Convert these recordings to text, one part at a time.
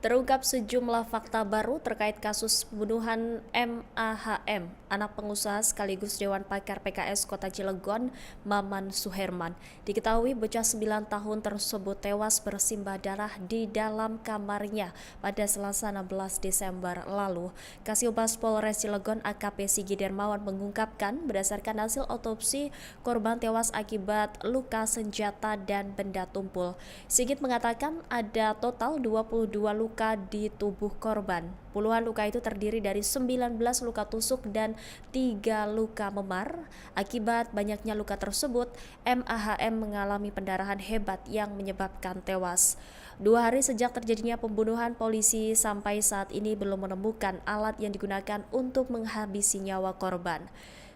Terungkap sejumlah fakta baru terkait kasus pembunuhan MAHM, anak pengusaha sekaligus Dewan Pakar PKS Kota Cilegon, Maman Suherman. Diketahui bocah 9 tahun tersebut tewas bersimbah darah di dalam kamarnya pada Selasa 16 Desember lalu. Kasubas Polres Cilegon AKP Sigi Dermawan mengungkapkan berdasarkan hasil otopsi korban tewas akibat luka senjata dan benda tumpul. Sigit mengatakan ada total 22 luka di tubuh korban. Puluhan luka itu terdiri dari 19 luka tusuk dan 3 luka memar. Akibat banyaknya luka tersebut, MAHM mengalami pendarahan hebat yang menyebabkan tewas. 2 hari sejak terjadinya pembunuhan, polisi sampai saat ini belum menemukan alat yang digunakan untuk menghabisi nyawa korban.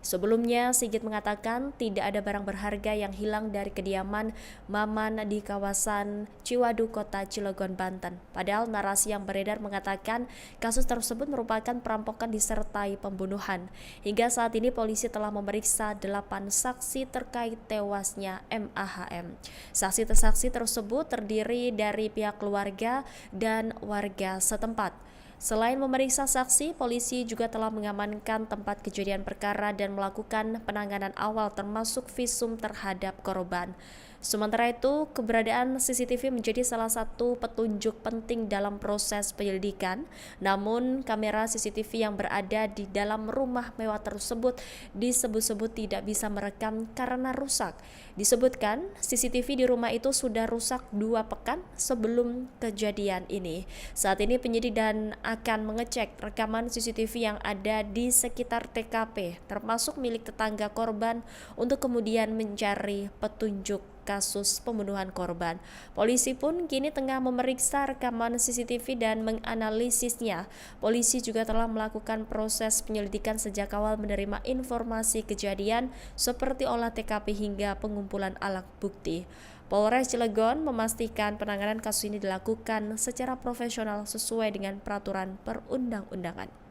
Sebelumnya, Sigit mengatakan tidak ada barang berharga yang hilang dari kediaman Maman di kawasan Ciwaduk, Kota Cilegon, Banten. Padahal narasi yang beredar mengatakan kasus tersebut merupakan perampokan disertai pembunuhan. Hingga saat ini polisi telah memeriksa 8 saksi terkait tewasnya MAHM. Saksi-saksi tersebut terdiri dari pihak keluarga dan warga setempat. Selain memeriksa saksi, polisi juga telah mengamankan tempat kejadian perkara dan melakukan penanganan awal termasuk visum terhadap korban. Sementara itu, keberadaan CCTV menjadi salah satu petunjuk penting dalam proses penyelidikan. Namun, kamera CCTV yang berada di dalam rumah mewah tersebut disebut-sebut tidak bisa merekam karena rusak. Disebutkan, CCTV di rumah itu sudah rusak 2 pekan sebelum kejadian ini. Saat ini penyidik dan akan mengecek rekaman CCTV yang ada di sekitar TKP, termasuk milik tetangga korban, untuk kemudian mencari petunjuk kasus pembunuhan korban. Polisi pun kini tengah memeriksa rekaman CCTV dan menganalisisnya. Polisi juga telah melakukan proses penyelidikan sejak awal menerima informasi kejadian seperti olah TKP hingga pengumpulan alat bukti. Polres Cilegon memastikan penanganan kasus ini dilakukan secara profesional sesuai dengan peraturan perundang-undangan.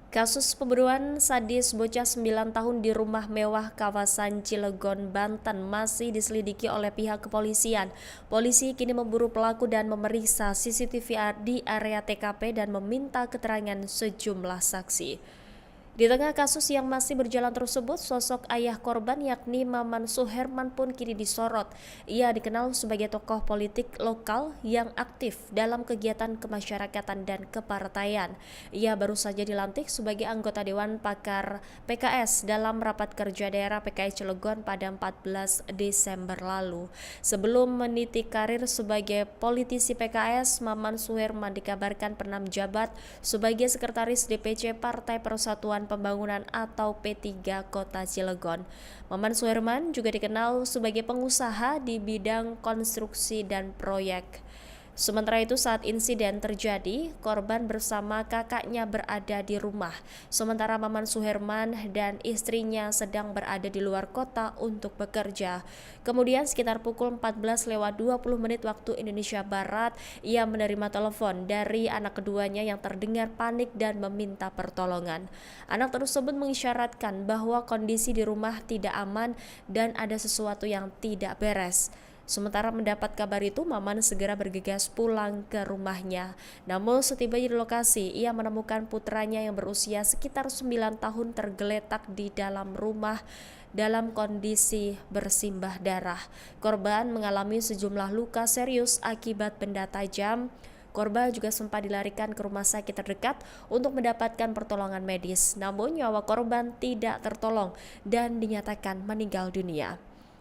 Kasus pembunuhan sadis bocah 9 tahun di rumah mewah kawasan Cilegon, Banten masih diselidiki oleh pihak kepolisian. Polisi kini memburu pelaku dan memeriksa CCTV di area TKP dan meminta keterangan sejumlah saksi. Di tengah kasus yang masih berjalan tersebut, sosok ayah korban yakni Maman Suherman pun kini disorot. Ia dikenal sebagai tokoh politik lokal yang aktif dalam kegiatan kemasyarakatan dan kepartaian. Ia baru saja dilantik sebagai anggota Dewan Pakar PKS dalam rapat kerja daerah PKS Cilegon pada 14 Desember lalu. Sebelum meniti karir sebagai politisi PKS, Maman Suherman dikabarkan pernah menjabat sebagai sekretaris DPC Partai Persatuan Pembangunan atau P3 Kota Cilegon. Maman Suherman juga dikenal sebagai pengusaha di bidang konstruksi dan proyek. Sementara itu saat insiden terjadi, korban bersama kakaknya berada di rumah. Sementara Maman Suherman dan istrinya sedang berada di luar kota untuk bekerja. Kemudian sekitar pukul 14:20 waktu Indonesia Barat, ia menerima telepon dari anak keduanya yang terdengar panik dan meminta pertolongan. Anak tersebut mengisyaratkan bahwa kondisi di rumah tidak aman dan ada sesuatu yang tidak beres. Sementara mendapat kabar itu, Maman segera bergegas pulang ke rumahnya. Namun setibanya di lokasi, ia menemukan putranya yang berusia sekitar 9 tahun tergeletak di dalam rumah dalam kondisi bersimbah darah. Korban mengalami sejumlah luka serius akibat benda tajam. Korban juga sempat dilarikan ke rumah sakit terdekat untuk mendapatkan pertolongan medis. Namun nyawa korban tidak tertolong dan dinyatakan meninggal dunia.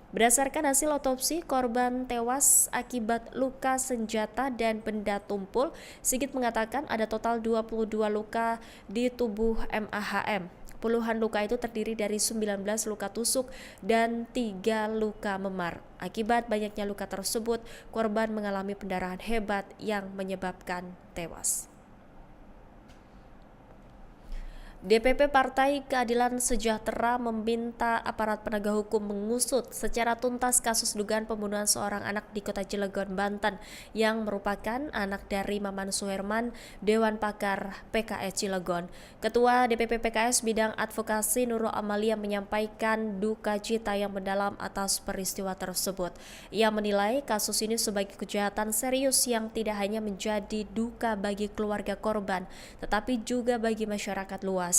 Berdasarkan hasil otopsi, korban tewas akibat luka senjata dan benda tumpul. Sigit mengatakan ada total 22 luka di tubuh MAHM. Puluhan luka itu terdiri dari 19 luka tusuk dan 3 luka memar. Akibat banyaknya luka tersebut, korban mengalami pendarahan hebat yang menyebabkan tewas. DPP Partai Keadilan Sejahtera meminta aparat penegak hukum mengusut secara tuntas kasus dugaan pembunuhan seorang anak di Kota Cilegon, Banten yang merupakan anak dari Maman Suherman, Dewan Pakar PKS Cilegon. Ketua DPP PKS Bidang Advokasi Nurul Amalia menyampaikan duka cita yang mendalam atas peristiwa tersebut. Ia menilai kasus ini sebagai kejahatan serius yang tidak hanya menjadi duka bagi keluarga korban, tetapi juga bagi masyarakat luas.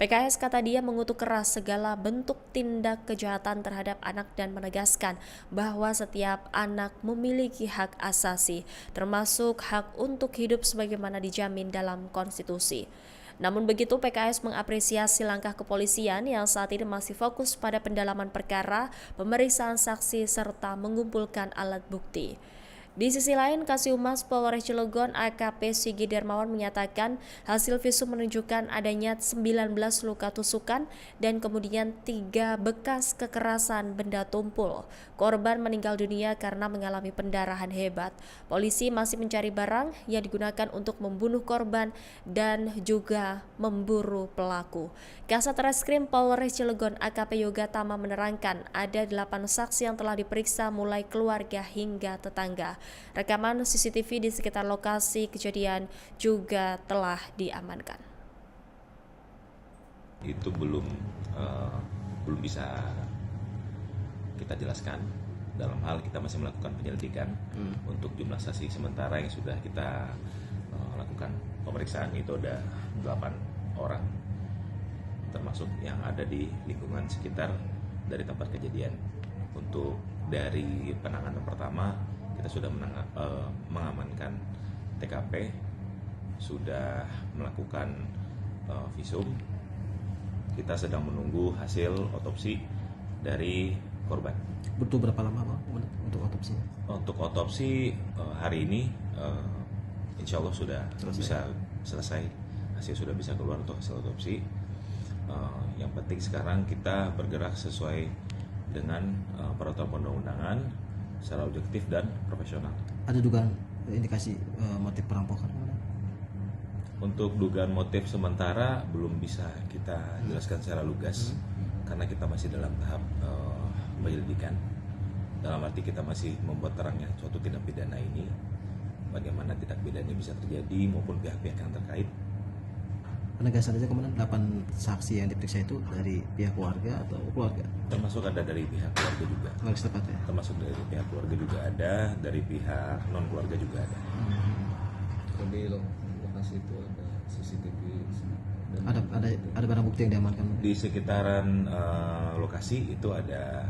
PKS kata dia mengutuk keras segala bentuk tindak kejahatan terhadap anak dan menegaskan bahwa setiap anak memiliki hak asasi, termasuk hak untuk hidup sebagaimana dijamin dalam konstitusi. Namun begitu, PKS mengapresiasi langkah kepolisian yang saat ini masih fokus pada pendalaman perkara, pemeriksaan saksi, serta mengumpulkan alat bukti. Di sisi lain, Kasihumas Polres Cilegon AKP Sigi Dermawan menyatakan hasil visum menunjukkan adanya 19 luka tusukan dan kemudian 3 bekas kekerasan benda tumpul. Korban meninggal dunia karena mengalami pendarahan hebat. Polisi masih mencari barang yang digunakan untuk membunuh korban dan juga memburu pelaku. Kasat Reskrim Polres Cilegon AKP Yoga Tama menerangkan ada 8 saksi yang telah diperiksa mulai keluarga hingga tetangga. Rekaman CCTV di sekitar lokasi kejadian juga telah diamankan. Itu belum bisa kita jelaskan. Dalam hal kita masih melakukan penyelidikan untuk jumlah saksi sementara yang sudah kita lakukan pemeriksaan itu ada 8 orang, termasuk yang ada di lingkungan sekitar dari tempat kejadian. Untuk dari penanganan pertama kita sudah mengamankan TKP, sudah melakukan visum. Kita sedang menunggu hasil otopsi dari korban. Butuh berapa lama Bang untuk otopsi? Untuk otopsi hari ini insya Allah sudah bisa selesai. Hasil sudah bisa keluar untuk hasil otopsi. Yang penting sekarang kita bergerak sesuai dengan peraturan perundang-undangan secara objektif dan profesional. Ada dugaan indikasi motif perampokan? Untuk dugaan motif sementara belum bisa kita jelaskan secara lugas karena kita masih dalam tahap penyelidikan. Dalam arti kita masih membuat terangnya suatu tindak pidana ini, bagaimana tindak pidana ini bisa terjadi maupun pihak-pihak yang terkait. Penegasan saja kemudian 8 saksi yang diperiksa itu dari pihak keluarga atau keluarga? Termasuk ada dari pihak keluarga juga. Keluarga setempat ya? Termasuk dari pihak keluarga juga ada, dari pihak non keluarga juga ada. Di lokasi itu ada CCTV. Ada barang bukti yang diamankan? Di sekitaran lokasi itu ada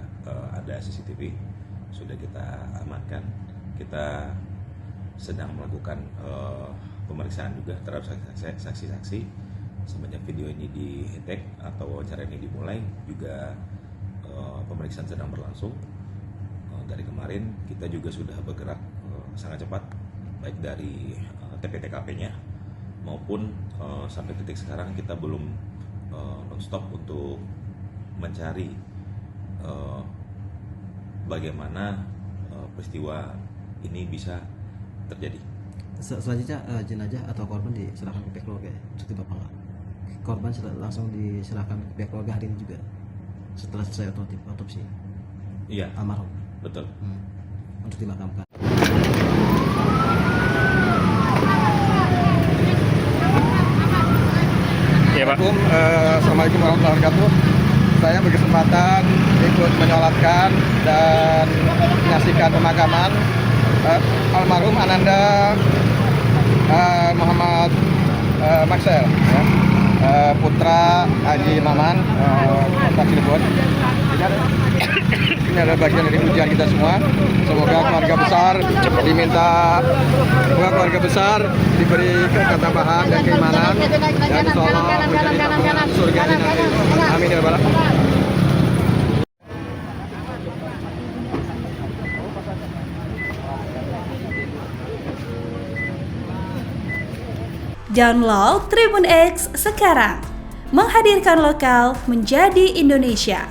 CCTV sudah kita amankan. Kita sedang melakukan pemeriksaan juga terhadap saksi-saksi. Semenjak video ini di-tag atau wawancara ini dimulai, juga pemeriksaan sedang berlangsung. Dari kemarin kita juga sudah bergerak sangat cepat, baik dari TP-TKP-nya maupun sampai titik sekarang kita belum non-stop untuk mencari bagaimana peristiwa ini bisa terjadi. Selanjutnya jenazah atau korban diserahkan ke pihak keluarga ya? Untuk Bapak korban langsung diserahkan ke pihak keluarga hari ini juga setelah selesai otopsi? Iya, almarhum. Betul. Untuk dimakamkan. Ya, Pak. Assalamualaikum warahmatullahi wabarakatuh. Saya berkesempatan ikut menyolatkan dan menyaksikan pemakaman almarhum Ananda Muhammad Maxel, ya. Putra Haji Maman, Kota Cilegon. Ini adalah bagian dari ujian kita semua. Semoga keluarga besar diberi ketabahan dan keimanan, dan insya Allah menjadi surga di nanti. Amin ya rabbal alamin. Download Tribun X sekarang, menghadirkan lokal menjadi Indonesia.